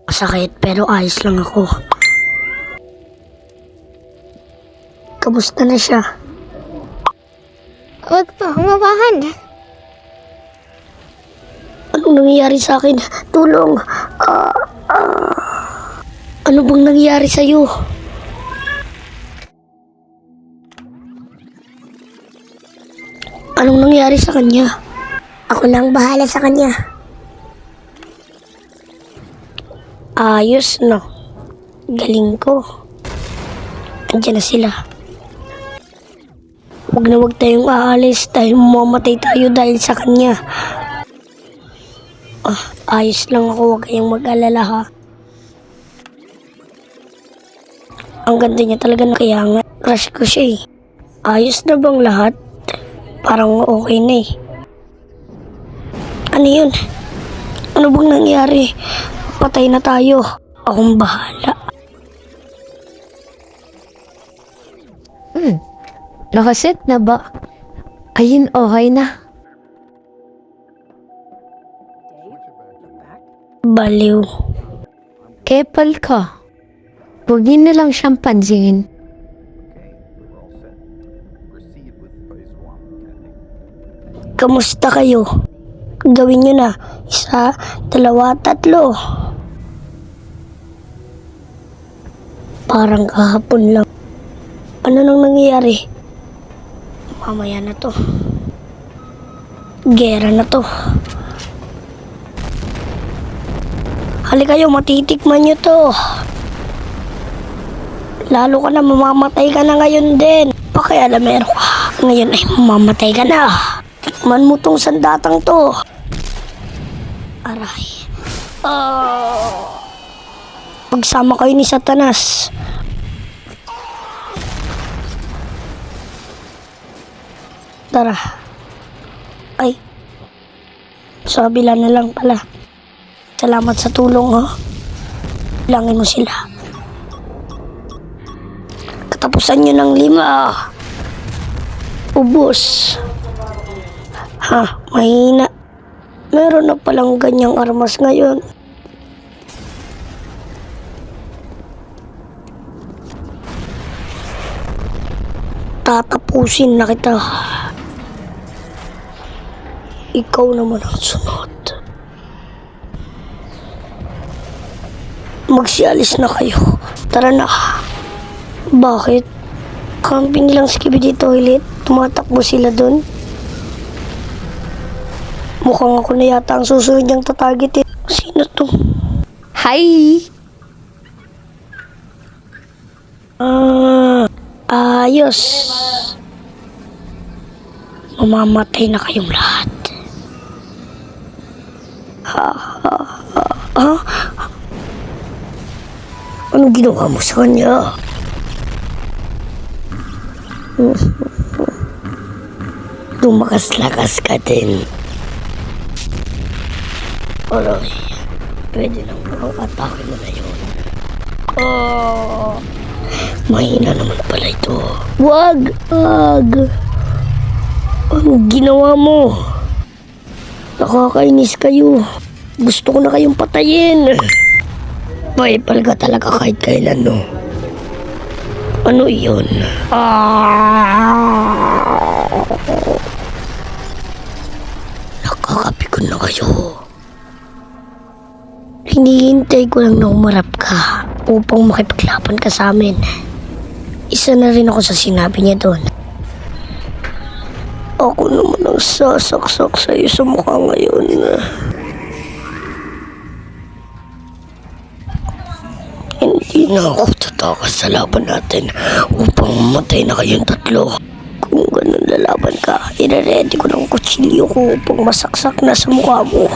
Masakit pero ayos lang ako. Kamusta na siya? Huwag pa humawakan. Anong nangyayari sa akin? Tulong! Ano bang nangyayari sa'yo? Anong nangyayari sa kanya? Ako lang bahala sa kanya. Ayos, no? Galing ko. Andiyan na sila. Huwag na huwag tayong aalis dahil mamamatay tayo dahil sa kanya. Ayos lang ako, huwag kayong mag-alala ha. Ang ganda niya talaga na kaya nga. Crush ko siya eh. Ayos na bang lahat? Parang okay na eh. Ano yun? Ano bang nangyari? Patay na tayo. Akong bahala. Nakaset na ba? Ayun, okay na. Baliw. Epal ka. Huwag niyo na lang siyang pansinin. Kamusta kayo? Gawin nyo na. 1, 2, 3. Parang kahapon lang. Ano nang nangyayari? Mamaya na to. Gera na to. Halika kayo, matitikman nyo to. Lalo ka na, mamamatay ka na ngayon din. Pakialamero ka. Ngayon ay mamamatay ka na. Tikman mo tong sandatang to. Aray. Pagsama kayo ni Satanas. Tara. Ay. Sa kabila na lang pala. Salamat sa tulong, ha. Bilangin mo sila. Katapusan nyo ng 5. Ubus. Ha, mahina. Meron na palang ganyang armas ngayon. Tatapusin na kita. Ikaw naman ang sunod. Magsialis na kayo. Tara na. Bakit? Camping nilang Skibidi Toilet. Tumatakbo sila dun. Mukhang ako na yata ang susunod niyang tatargetin. Sino to? Hi! Ayos. Mamamatay na kayong lahat. Anong ginawa mo sa kanya? Lumakas-lakas ka din. Aray, pwede lang ang atake mo na yun. Mahina naman pala ito. Wag! Anong ginawa mo? Nakakainis kayo. Gusto ko na kayong patayin. Maipal ka talaga kahit kailan, no? Ano yun? Nakakapikon na kayo. Hinihintay ko lang na umarap ka upang makipaglaban ka sa amin. Isa na rin ako sa sinabi niya doon. Ako naman ang sasaksak sa'yo sa mukha ngayon. Hindi na ako tatakas sa laban natin upang mamatay na kayong 3. Kung ganun lalaban ka, ire-ready ko ng kutsilyo ko upang masaksak na sa mukha mo.